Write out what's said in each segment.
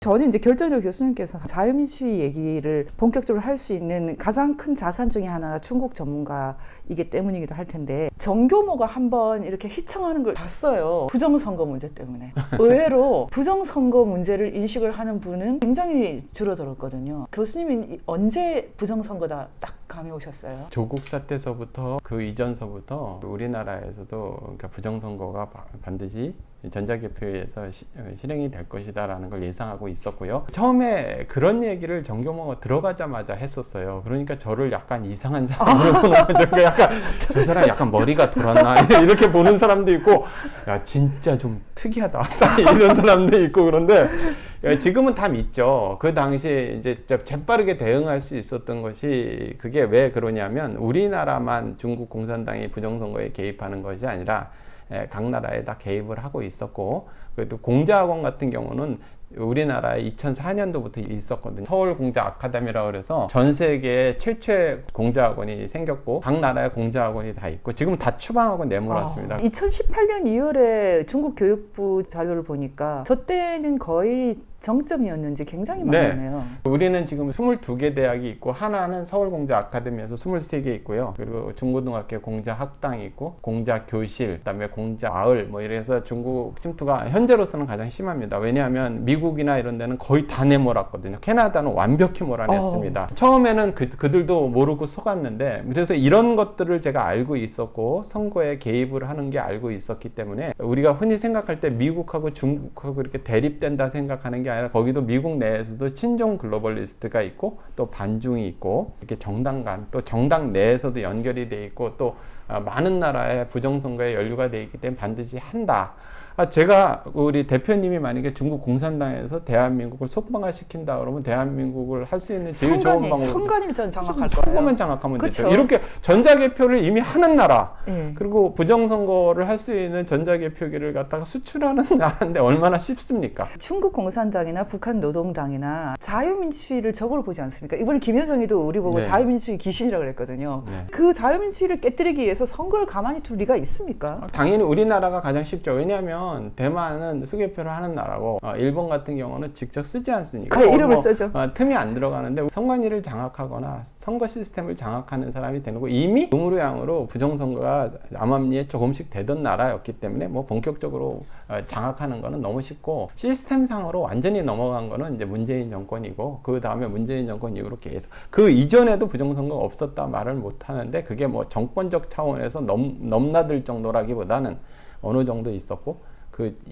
저는 이제 결정적으로 교수님께서 자유민주주의 얘기를 본격적으로 할 수 있는 가장 큰 자산 중에 하나가 중국 전문가이기 때문이기도 할 텐데, 정교모가 한번 이렇게 희청하는 걸 봤어요. 부정선거 문제 때문에. 의외로 부정선거 문제를 인식을 하는 분은 굉장히 줄어들었거든요. 교수님은 언제 부정선거다 딱 감이 오셨어요? 조국 사태서부터 그 이전서부터 우리나라에서도 그러니까 부정선거가 반드시 전자개표에서 실행이 될 것이다라는 걸 예상하고 있었고요. 처음에 그런 얘기를 정교모가 들어가자마자 했었어요. 그러니까 저를 약간 이상한 사람으로 보는 거죠. 약간 저 사람 약간 머리가 돌았나 이렇게 보는 사람도 있고, 야 진짜 좀 특이하다 이런 사람도 있고. 그런데 지금은 다 믿죠. 그 당시에 이제 재빠르게 대응할 수 있었던 것이, 그게 왜 그러냐면 우리나라만 중국 공산당이 부정선거에 개입하는 것이 아니라 각 나라에 다 개입을 하고 있었고, 그래도 공자학원 같은 경우는 우리나라에 2004년도부터 있었거든요. 서울 공자 아카데미라고 그래서 전 세계 최초의 공자학원이 생겼고, 각 나라에 공자학원이 다 있고, 지금 다 추방하고 내몰았습니다. 2018년 2월에 중국 교육부 자료를 보니까 저 때는 거의 정점이었는지 굉장히 많았네요. 네. 우리는 지금 22개 대학이 있고, 하나는 서울공자 아카데미에서 23개 있고요. 그리고 중고등학교 공자학당이 있고, 공자교실, 그다음에 공자마을 뭐 이래서 중국 침투가 현재로서는 가장 심합니다. 왜냐하면 미국이나 이런 데는 거의 다 내몰았거든요. 캐나다는 완벽히 몰아냈습니다. 처음에는 그들도 모르고 속았는데, 그래서 이런 것들을 제가 알고 있었고 선거에 개입을 하는 게 알고 있었기 때문에, 우리가 흔히 생각할 때 미국하고 중국하고 이렇게 대립된다 생각하는 게 아니라, 거기도 미국 내에서도 친중 글로벌리스트가 있고 또 반중이 있고, 이렇게 정당 간, 또 정당 내에서도 연결이 돼 있고, 또 많은 나라의 부정선거에 연루가 돼 있기 때문에 반드시 한다. 제가 우리 대표님이 만약에 중국 공산당에서 대한민국을 속방화시킨다 그러면 대한민국을 할 수 있는 제일 좋은 방법은 선관위 전 장악할 거예요. 선거만 장악하면 그쵸? 되죠. 이렇게 전자개표를 이미 하는 나라, 네. 그리고 부정선거를 할 수 있는 전자개표기를 갖다가 수출하는 나라인데 얼마나 쉽습니까? 중국 공산당이나 북한 노동당이나 자유민주주의를 적으로 보지 않습니까? 이번에 김여정이도 우리 보고 네. 자유민주주의 귀신이라고 그랬거든요. 네. 그 자유민주주의를 깨뜨리기 위해서 선거를 가만히 둘 리가 있습니까? 당연히 우리나라가 가장 쉽죠. 왜냐하면 대만은 수개표를 하는 나라고, 일본 같은 경우는 직접 쓰지 않습니까? 그 이름을 쓰죠. 틈이 안 들어가는데 선관위를 장악하거나 선거 시스템을 장악하는 사람이 되는 거, 이미 의무량으로 부정선거가 암암리에 조금씩 되던 나라였기 때문에 뭐 본격적으로 장악하는 거는 너무 쉽고, 시스템상으로 완전히 넘어간 거는 이제 문재인 정권이고, 그 다음에 문재인 정권 이후로 계속, 그 이전에도 부정선거가 없었다 말을 못 하는데, 그게 뭐 정권적 차원에서 넘나들 정도라기보다는 어느 정도 있었고,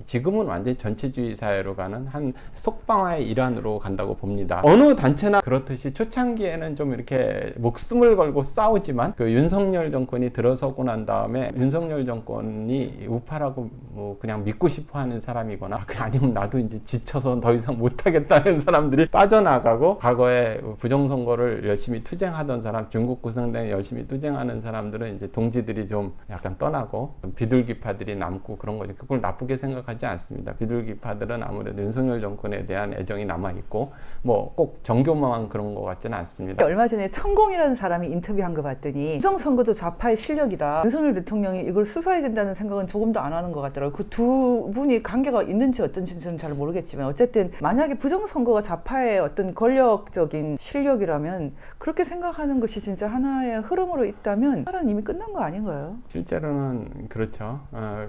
지금은 완전히 전체주의 사회로 가는 한 속방화의 일환으로 간다고 봅니다. 어느 단체나 그렇듯이 초창기에는 좀 이렇게 목숨을 걸고 싸우지만, 그 윤석열 정권이 들어서고 난 다음에 윤석열 정권이 우파라고 뭐 그냥 믿고 싶어 하는 사람이거나, 아니면 나도 이제 지쳐서 더 이상 못하겠다는 사람들이 빠져나가고, 과거에 부정선거를 열심히 투쟁하던 사람, 중국 공산당에 열심히 투쟁하는 사람들은 이제 동지들이 좀 약간 떠나고 비둘기파들이 남고 그런 거죠. 그걸 나쁘게 생각하지 않습니다. 비둘기파들은 아무래도 윤석열 정권에 대한 애정이 남아있고, 뭐 꼭 정교만 그런 것 같지는 않습니다. 얼마 전에 천공이라는 사람이 인터뷰한 거 봤더니 부정선거도 좌파의 실력이다, 윤석열 대통령이 이걸 수사해야 된다는 생각은 조금도 안 하는 것 같더라고요. 그 두 분이 관계가 있는지 어떤지는 저는 잘 모르겠지만, 어쨌든 만약에 부정선거가 좌파의 어떤 권력적인 실력이라면, 그렇게 생각하는 것이 진짜 하나의 흐름으로 있다면 나라는 이미 끝난 거 아닌가요? 실제로는 그렇죠.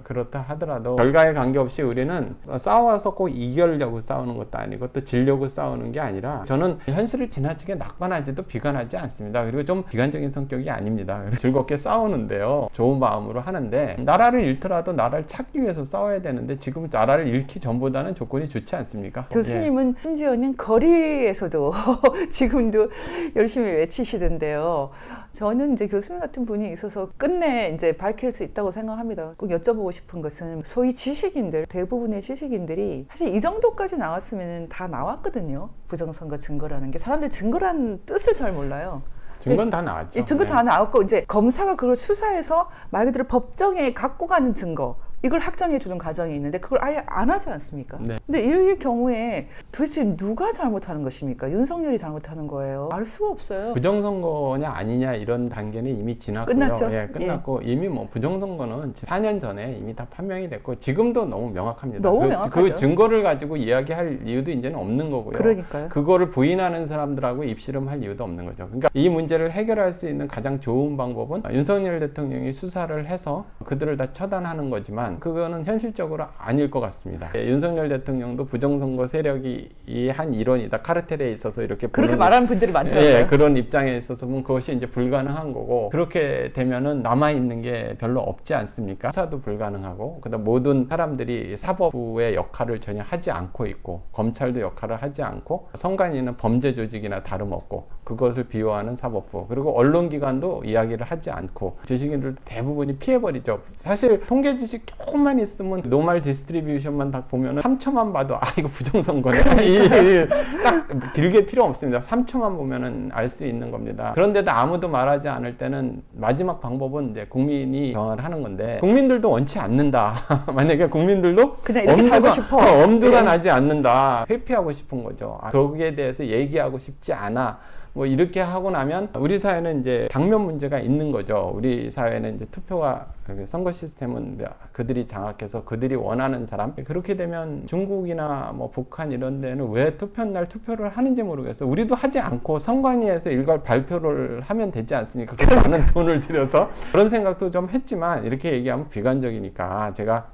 그렇다 하더라도 결과에 관계없이 우리는 싸워서 꼭 이기려고 싸우는 것도 아니고 또 지려고 싸우는 게 아니라, 저는 현실을 지나치게 낙관하지도 비관하지 않습니다. 그리고 좀 비관적인 성격이 아닙니다. 즐겁게 싸우는데요, 좋은 마음으로 하는데, 나라를 잃더라도 나라를 찾기 위해서 싸워야 되는데, 지금 나라를 잃기 전보다는 조건이 좋지 않습니까? 교수님은 심지어는 거리에서도 지금도 열심히 외치시던데요. 저는 이제 교수님 같은 분이 있어서 끝내 이제 밝힐 수 있다고 생각합니다. 꼭 여쭤보고 싶은 것은, 소위 지식인들, 대부분의 지식인들이 사실 이 정도까지 나왔으면 다 나왔거든요. 부정선거 증거라는 게. 사람들이 증거라는 뜻을 잘 몰라요. 증거는 다 나왔죠. 이 증거 다 나왔고, 이제 검사가 그걸 수사해서 말 그대로 법정에 갖고 가는 증거, 이걸 확정해 주는 과정이 있는데 그걸 아예 안 하지 않습니까? 네. 근데 이 경우에 도대체 누가 잘못하는 것입니까? 윤석열이 잘못하는 거예요. 알 수가 없어요. 부정선거냐 아니냐 이런 단계는 이미 지났고요. 끝났죠? 예, 끝났고 이미 뭐 부정선거는 4년 전에 이미 다 판명이 됐고 지금도 너무 명확합니다. 너무 그 명확하죠. 증거를 가지고 이야기할 이유도 이제는 없는 거고요. 그러니까요. 그거를 부인하는 사람들하고 입씨름할 이유도 없는 거죠. 그러니까 이 문제를 해결할 수 있는 가장 좋은 방법은 윤석열 대통령이 수사를 해서 그들을 다 처단하는 거지만 그거는 현실적으로 아닐 것 같습니다. 예, 윤석열 대통령도 부정선거 세력이 한 일원이다. 카르텔에 있어서 이렇게 그렇게 말하는 분들이 많더라고요. 예, 그런 입장에 있어서는 그것이 이제 불가능한 거고 그렇게 되면은 남아 있는 게 별로 없지 않습니까? 수사도 불가능하고 그다음 모든 사람들이 사법부의 역할을 전혀 하지 않고 있고 검찰도 역할을 하지 않고 선관위는 범죄 조직이나 다름없고 그것을 비호하는 사법부 그리고 언론기관도 이야기를 하지 않고 지식인들도 대부분이 피해버리죠. 사실 통계 지식 조금만 있으면 노멀 디스트리뷰션만 딱 보면은 3초만 봐도 아 이거 부정선거네 딱 길게 필요 없습니다. 3초만 보면은 알 수 있는 겁니다. 그런데도 아무도 말하지 않을 때는 마지막 방법은 이제 국민이 경험을 하는 건데 국민들도 원치 않는다. 만약에 국민들도 그냥 이렇게 살고 싶어. 엄두가 네. 나지 않는다. 회피하고 싶은 거죠. 거기에 대해서 얘기하고 싶지 않아. 뭐 이렇게 하고 나면 우리 사회는 이제 당면 문제가 있는 거죠. 우리 사회는 이제 투표가 선거 시스템은 그들이 장악해서 그들이 원하는 사람 그렇게 되면 중국이나 뭐 북한 이런 데는 왜 투표날 투표를 하는지 모르겠어요. 우리도 하지 않고 선관위에서 일괄 발표를 하면 되지 않습니까? 그 많은 돈을 들여서 그런 생각도 좀 했지만 이렇게 얘기하면 비관적이니까 제가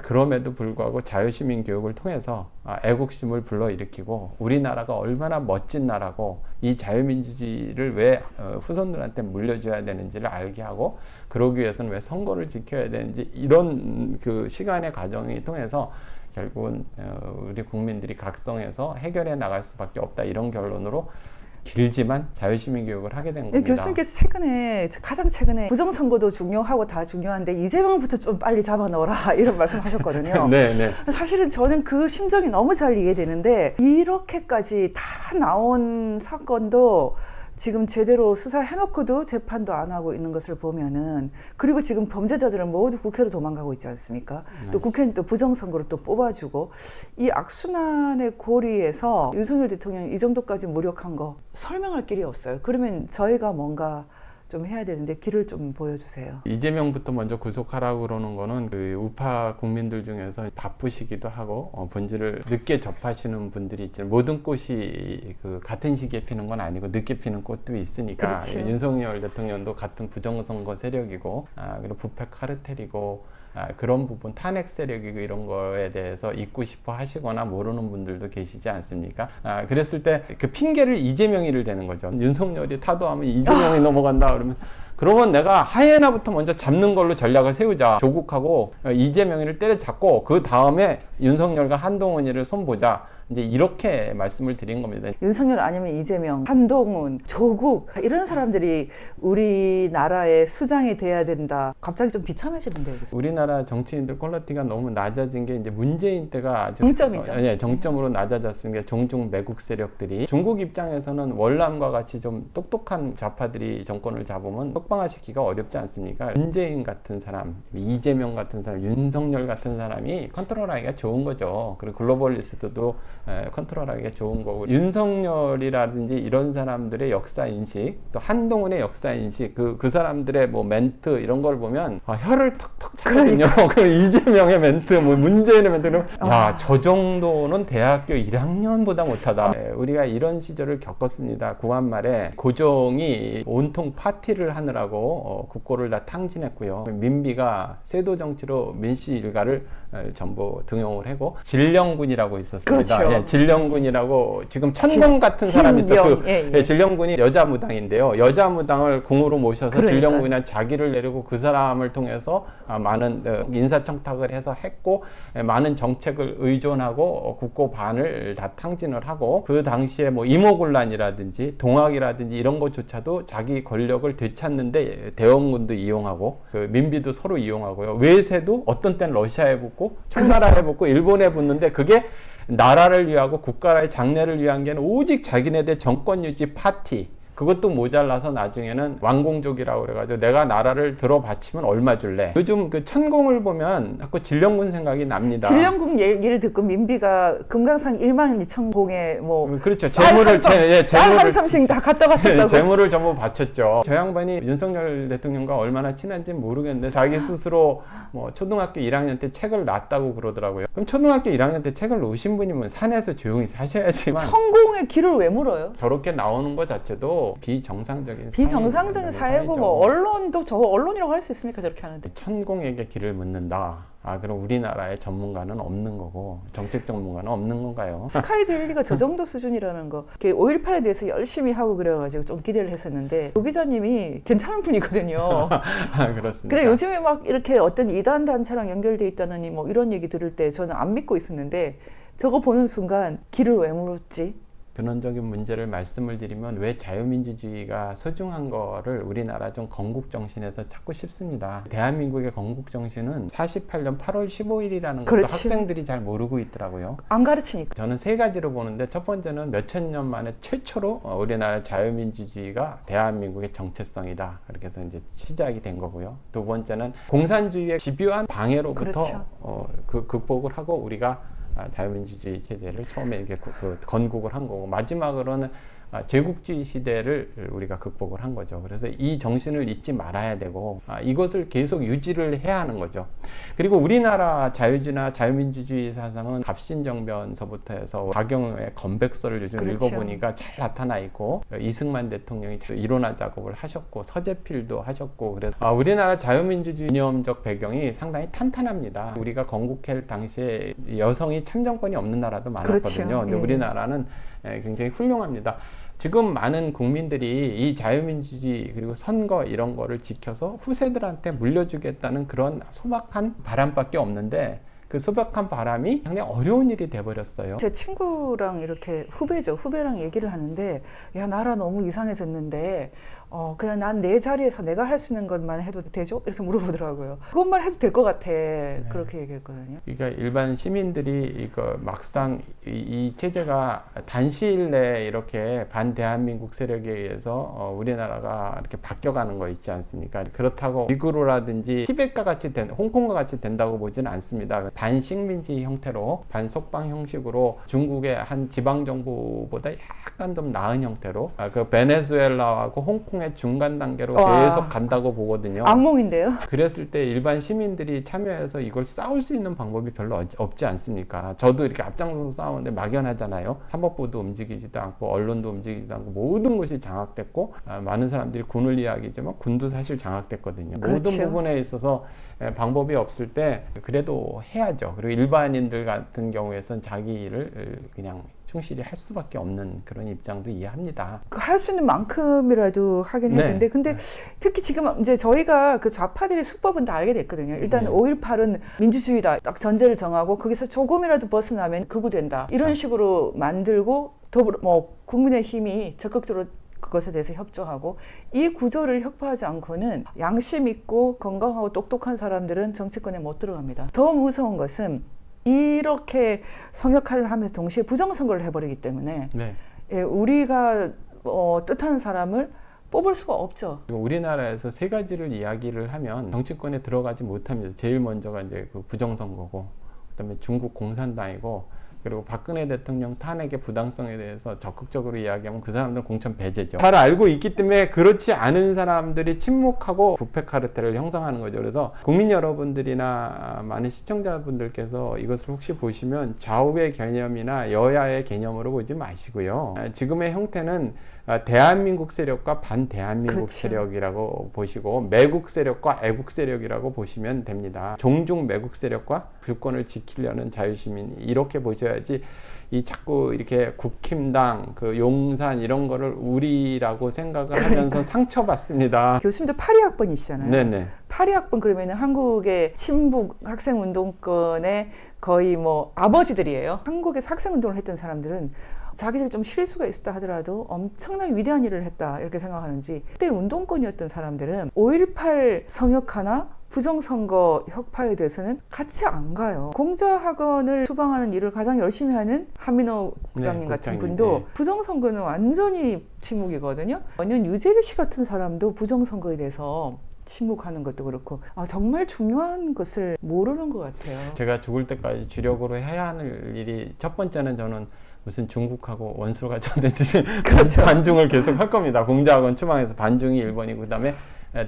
그럼에도 불구하고 자유시민 교육을 통해서 애국심을 불러일으키고 우리나라가 얼마나 멋진 나라고 이 자유민주주의를 왜 후손들한테 물려줘야 되는지를 알게 하고 그러기 위해서는 왜 선거를 지켜야 되는지 이런 그 시간의 과정을 통해서 결국은 우리 국민들이 각성해서 해결해 나갈 수밖에 없다 이런 결론으로 길지만 자유시민 교육을 하게 된 겁니다. 교수님께서 가장 최근에 부정선거도 중요하고 다 중요한데 이재명부터 좀 빨리 잡아넣어라 이런 말씀하셨거든요. 네. 사실은 저는 그 심정이 너무 잘 이해되는데 이렇게까지 다 나온 사건도 지금 제대로 수사해놓고도 재판도 안 하고 있는 것을 보면은 그리고 지금 범죄자들은 모두 국회로 도망가고 있지 않습니까? 또 국회는 또 부정선거로 또 뽑아주고 이 악순환의 고리에서 윤석열 대통령이 이 정도까지 무력한 거 설명할 길이 없어요. 그러면 저희가 뭔가 좀 해야 되는데 길을 좀 보여주세요. 이재명부터 먼저 구속하라고 그러는 거는 그 우파 국민들 중에서 바쁘시기도 하고 본질을 늦게 접하시는 분들이 있죠. 모든 꽃이 그 같은 시기에 피는 건 아니고 늦게 피는 꽃도 있으니까 그렇죠. 윤석열 대통령도 같은 부정선거 세력이고 그리고 부패 카르텔이고 그런 부분 탄핵 세력이고 이런 거에 대해서 잊고 싶어 하시거나 모르는 분들도 계시지 않습니까? 그랬을 때 그 핑계를 이재명이를 대는 거죠. 윤석열이 타도하면 이재명이 넘어간다 그러면 내가 하이에나부터 먼저 잡는 걸로 전략을 세우자. 조국하고 이재명이를 때려잡고 그 다음에 윤석열과 한동훈이를 손보자. 이제 이렇게 말씀을 드린 겁니다. 윤석열 아니면 이재명, 한동훈, 조국 이런 사람들이 우리나라의 수장이 돼야 된다. 갑자기 좀 비참해지는데요. 우리나라 정치인들 퀄리티가 너무 낮아진 게 이제 문재인 때가 아주 정점이죠. 정점으로 낮아졌습니다. 종종 매국 세력들이 중국 입장에서는 월남과 같이 좀 똑똑한 좌파들이 정권을 잡으면 석방화시키기가 어렵지 않습니까? 문재인 같은 사람, 이재명 같은 사람, 윤석열 같은 사람이 컨트롤하기가 좋은 거죠. 그리고 글로벌리스트도 컨트롤하기가 좋은 거고 윤석열이라든지 이런 사람들의 역사인식 또 한동훈의 역사인식 그 사람들의 뭐 멘트 이런 걸 보면 혀를 턱턱 차거든요. 그 이재명의 멘트 뭐 문재인의 멘트는 야, 저 정도는 대학교 1학년보다 못하다. 우리가 이런 시절을 겪었습니다. 구한 말에 고종이 온통 파티를 하느라고 국고를 다 탕진했고요. 민비가 세도 정치로 민씨 일가를 전부 등용을 하고 진령군이라고 있었습니다. 그렇죠. 진령군이라고 지금 천명 같은 사람이 있어. 진령군이 여자 무당인데요. 여자 무당을 궁으로 모셔서 진령군이 자기를 내리고 그 사람을 통해서 많은 인사청탁을 해서 했고 많은 정책을 의존하고 국고 반을 다 탕진을 하고 그 당시에 뭐 이모군란이라든지 동학이라든지 이런 것조차도 자기 권력을 되찾는데 대원군도 이용하고 그 민비도 서로 이용하고요. 외세도 어떤 때는 러시아에 붙고 청나라에 붙고 일본에 붙는데 그게 나라를 위하고 국가의 장래를 위한 게 오직 자기네들 정권 유지 파티 그것도 모자라서 나중에는 왕공족이라고 그래가지고 내가 나라를 들어 바치면 얼마 줄래? 요즘 그 천공을 보면 자꾸 진령군 생각이 납니다. 진령궁 얘기를 듣고 민비가 금강산 1만 2천 공에 뭐 그렇죠. 재물을 쌀한 섬씩 다 갖다 바쳤다고. 재물을 전부 바쳤죠. 저 양반이 윤석열 대통령과 얼마나 친한지 모르겠는데 자기 스스로 뭐 초등학교 1학년 때 책을 놨다고 그러더라고요. 그럼 초등학교 1학년 때 책을 놓으신 분이면 산에서 조용히 사셔야지만 천공의 길을 왜 물어요? 저렇게 나오는 것 자체도 비정상적인 사회고 뭐 언론도 저 언론이라고 할 수 있습니까? 저렇게 하는데. 천공에게 길을 묻는다. 그럼 우리나라의 전문가는 없는 거고 정책 전문가는 없는 건가요? 스카이데일리가 저 정도 수준이라는 거. 5.18에 대해서 열심히 하고 그래가지고 좀 기대를 했었는데 조 기자님이 괜찮은 분이거든요. 그렇습니다. 근데 요즘에 막 이렇게 어떤 이단 단체랑 연결돼 있다느니 뭐 이런 얘기 들을 때 저는 안 믿고 있었는데 저거 보는 순간 길을 왜 물었지? 근원적인 문제를 말씀을 드리면 왜 자유민주주의가 소중한 거를 우리나라 좀 건국 정신에서 찾고 싶습니다. 대한민국의 건국 정신은 48년 8월 15일이라는 것도 학생들이 잘 모르고 있더라고요. 안 가르치니까. 저는 세 가지로 보는데 첫 번째는 몇천 년 만에 최초로 우리나라 자유민주주의가 대한민국의 정체성이다. 그렇게 해서 이제 시작이 된 거고요. 두 번째는 공산주의의 집요한 방해로부터 극복을 하고 우리가 자유민주주의 체제를 처음에 이렇게 건국을 한 거고 마지막으로는 제국주의 시대를 우리가 극복을 한 거죠. 그래서 이 정신을 잊지 말아야 되고 이것을 계속 유지를 해야 하는 거죠. 그리고 우리나라 자유주의나 자유민주주의 사상은 갑신정변서부터 해서 박영의 건백서를 요즘 읽어보니까 잘 나타나 있고 이승만 대통령이 이론화 작업을 하셨고 서재필도 하셨고 그래서 우리나라 자유민주주의 이념적 배경이 상당히 탄탄합니다. 우리가 건국할 당시에 여성이 참정권이 없는 나라도 많았거든요. 근데 우리나라는 굉장히 훌륭합니다. 지금 많은 국민들이 이 자유민주주의 그리고 선거 이런 거를 지켜서 후세들한테 물려주겠다는 그런 소박한 바람밖에 없는데 그 소박한 바람이 상당히 어려운 일이 돼버렸어요. 제 친구랑 이렇게 후배랑 얘기를 하는데 야 나라 너무 이상해졌는데 그냥 난 내 자리에서 내가 할 수 있는 것만 해도 되죠? 이렇게 물어보더라고요. 그것만 해도 될 것 같아. 그렇게 얘기했거든요. 그러니까 일반 시민들이 이거 막상 이 체제가 단시일 내에 이렇게 반대한민국 세력에 의해서 우리나라가 이렇게 바뀌어가는 거 있지 않습니까? 그렇다고 위구르라든지 티벳과 같이 홍콩과 같이 된다고 보지는 않습니다. 반식민지 형태로 반속방 형식으로 중국의 한 지방 정부보다 약간 좀 나은 형태로 그 베네수엘라하고 홍콩의 중간 단계로 계속 간다고 보거든요. 악몽인데요. 그랬을 때 일반 시민들이 참여해서 이걸 싸울 수 있는 방법이 별로 없지 않습니까? 저도 이렇게 앞장서서 싸우는데 막연하잖아요. 사법부도 움직이지도 않고 언론도 움직이지도 않고 모든 것이 장악됐고 많은 사람들이 군을 이야기하지만 군도 사실 장악됐거든요. 그렇죠. 모든 부분에 있어서 방법이 없을 때 그래도 해야죠. 그리고 일반인들 같은 경우에선 자기 일을 그냥 충실히 할 수밖에 없는 그런 입장도 이해합니다. 할 수 있는 만큼이라도 하긴 해야 되는데 근데 특히 지금 이제 저희가 그 좌파들의 수법은 다 알게 됐거든요. 일단 5.18은 민주주의다. 딱 전제를 정하고 거기서 조금이라도 벗어나면 극우된다. 이런 식으로 만들고 더불어 뭐 국민의힘이 적극적으로 그것에 대해서 협조하고 이 구조를 혁파하지 않고는 양심 있고 건강하고 똑똑한 사람들은 정치권에 못 들어갑니다. 더 무서운 것은 이렇게 성역할을 하면서 동시에 부정선거를 해버리기 때문에 우리가 뜻하는 사람을 뽑을 수가 없죠. 우리나라에서 세 가지를 이야기를 하면 정치권에 들어가지 못합니다. 제일 먼저가 이제 그 부정선거고, 그다음에 중국 공산당이고, 그리고 박근혜 대통령 탄핵의 부당성에 대해서 적극적으로 이야기하면 그 사람들은 공천 배제죠. 잘 알고 있기 때문에 그렇지 않은 사람들이 침묵하고 부패 카르텔을 형성하는 거죠. 그래서 국민 여러분들이나 많은 시청자분들께서 이것을 혹시 보시면 좌우의 개념이나 여야의 개념으로 보지 마시고요. 지금의 형태는 대한민국 세력과 반대한민국 세력이라고 보시고 매국 세력과 애국 세력이라고 보시면 됩니다. 종중 매국 세력과 주권을 지키려는 자유시민 이렇게 보셔야지 이 자꾸 이렇게 국힘당, 그 용산 이런 거를 우리라고 생각을 하면서 상처받습니다. 교수님도 파리학번이시잖아요. 네네. 파리학번 그러면 한국의 친북 학생운동권의 거의 뭐 아버지들이에요. 한국에서 학생운동을 했던 사람들은 자기들이 좀 실수가 있었다 하더라도 엄청나게 위대한 일을 했다 이렇게 생각하는지 그때 운동권이었던 사람들은 5.18 성역 하나 부정선거 혁파에 대해서는 같이 안 가요. 공자학원을 수방하는 일을 가장 열심히 하는 한민호 국장님 같은 국장님, 분도 부정선거는 완전히 침묵이거든요. 원년 유재일 씨 같은 사람도 부정선거에 대해서 침묵하는 것도 그렇고 정말 중요한 것을 모르는 것 같아요. 제가 죽을 때까지 주력으로 해야 하는 일이 첫 번째는 저는 무슨 중국하고 원수가 전되듯이 그렇죠. 반중을 계속 할 겁니다. 공자학원 추방해서 반중이 1번이고 그다음에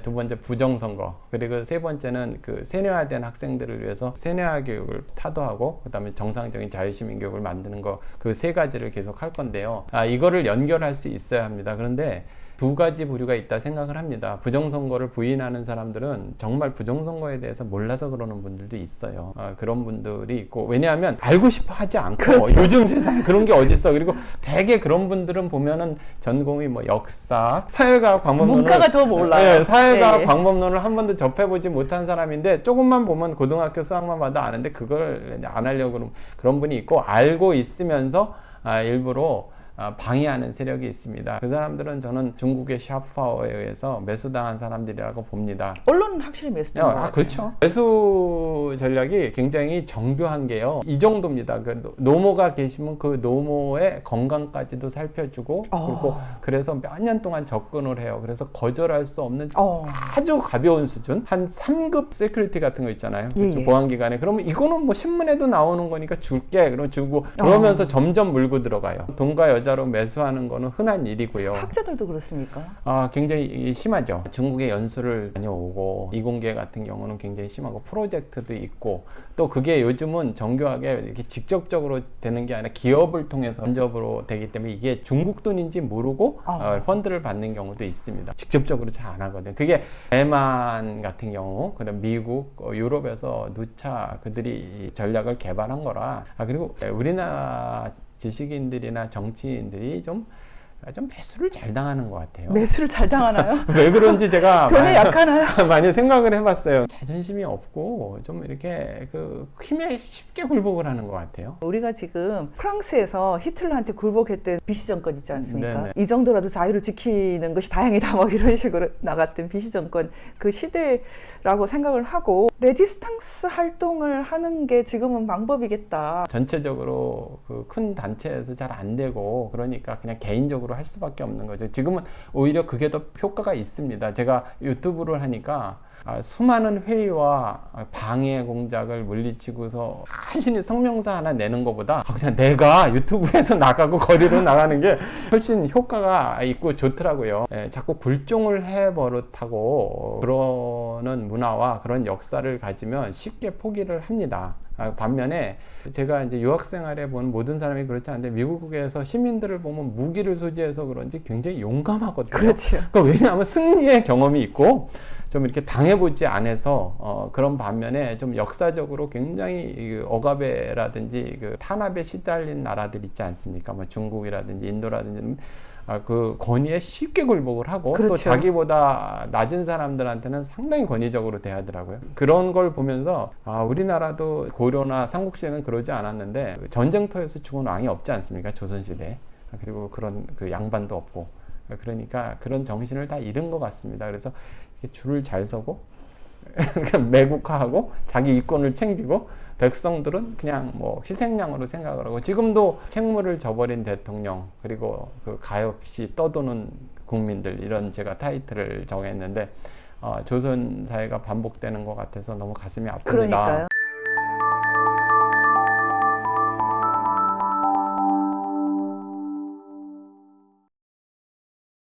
두 번째 부정선거, 그리고 세 번째는 그 세뇌화된 학생들을 위해서 세뇌화 교육을 타도하고 그다음에 정상적인 자유시민 교육을 만드는 거, 그 세 가지를 계속 할 건데요. 이거를 연결할 수 있어야 합니다. 그런데 두 가지 부류가 있다 생각을 합니다. 부정선거를 부인하는 사람들은 정말 부정선거에 대해서 몰라서 그러는 분들도 있어요. 그런 분들이 있고, 왜냐하면 알고 싶어 하지 않고 그렇죠. 요즘 세상에 그런 게 어디 있어. 그리고 대개 그런 분들은 보면은 전공이 뭐 역사, 사회과학 방법론을, 문과가 더 몰라요. 네, 사회과학 예. 방법론을 한 번도 접해보지 못한 사람인데 조금만 보면 고등학교 수학만 봐도 아는데 그걸 안 하려고 그런 분이 있고, 알고 있으면서 일부러 방해하는 세력이 있습니다. 그 사람들은 저는 중국의 샤프파워에 의해서 매수당한 사람들이라고 봅니다. 언론은 확실히 매수된 것 같아요. 그렇죠. 매수 전략이 굉장히 정교한 게요. 이 정도입니다. 그 노모가 계시면 그 노모의 건강까지도 살펴주고, 그리고 그래서 몇 년 동안 접근을 해요. 그래서 거절할 수 없는 아주 가벼운 수준, 한 3급 세큐리티 같은 거 있잖아요. 예. 보안기관에. 그러면 이거는 뭐 신문에도 나오는 거니까 줄게. 그럼 주고 그러면서 점점 물고 들어가요. 돈과 여자로 매수하는 거는 흔한 일이고요. 학자들도 그렇습니까? 굉장히 심하죠. 중국에 연수를 다녀오고, 이공계 같은 경우는 굉장히 심하고, 프로젝트도 있고, 또 그게 요즘은 정교하게 이렇게 직접적으로 되는 게 아니라 기업을 통해서 간접으로 되기 때문에 이게 중국 돈인지 모르고 펀드를 받는 경우도 있습니다. 직접적으로 잘 안 하거든요. 그게 대만 같은 경우, 그다음 미국, 유럽에서 누차 그들이 이 전략을 개발한 거라. 그리고 우리나라 지식인들이나 정치인들이 좀 매수를 잘 당하는 것 같아요. 매수를 잘 당하나요? 왜 그런지 제가 돈에 약하나요? 많이 생각을 해봤어요. 자존심이 없고 좀 이렇게 그 힘에 쉽게 굴복을 하는 것 같아요. 우리가 지금 프랑스에서 히틀러한테 굴복했던 비시 정권 있지 않습니까? 네네. 이 정도라도 자유를 지키는 것이 다행이다 뭐 이런 식으로 나갔던 비시 정권 그 시대라고 생각을 하고, 레지스탕스 활동을 하는 게 지금은 방법이겠다. 전체적으로 그 큰 단체에서 잘 안 되고, 그러니까 그냥 개인적으로 할 수밖에 없는 거죠. 지금은 오히려 그게 더 효과가 있습니다. 제가 유튜브를 하니까 수많은 회의와 방해 공작을 물리치고서 간신히 성명서 하나 내는 것보다 그냥 내가 유튜브에서 나가고 거리로 나가는 게 훨씬 효과가 있고 좋더라고요. 자꾸 굴종을 해 버릇하고 그러는 문화와 그런 역사를 가지면 쉽게 포기를 합니다. 반면에 제가 이제 유학 생활에 본 모든 사람이 그렇지 않은데, 미국에서 시민들을 보면 무기를 소지해서 그런지 굉장히 용감하거든요. 그렇죠. 그러니까 왜냐하면 승리의 경험이 있고 좀 이렇게 당해보지 않아서 그런 반면에 좀 역사적으로 굉장히 억압에라든지 그 탄압에 시달린 나라들 있지 않습니까? 뭐 중국이라든지 인도라든지 그 권위에 쉽게 굴복을 하고, 그렇죠. 또 자기보다 낮은 사람들한테는 상당히 권위적으로 대하더라고요. 그런 걸 보면서 우리나라도 고려나 삼국시대는 그러지 않았는데 전쟁터에서 죽은 왕이 없지 않습니까? 조선시대. 그리고 그런 그 양반도 없고, 그러니까 그런 정신을 다 잃은 것 같습니다. 그래서 줄을 잘 서고 매국화하고 자기 이권을 챙기고, 백성들은 그냥 뭐 희생양으로 생각을 하고, 지금도 책무를 저버린 대통령, 그리고 그 가엾이 떠도는 국민들, 이런 제가 타이틀을 정했는데 조선 사회가 반복되는 것 같아서 너무 가슴이 아픕니다. 그러니까요.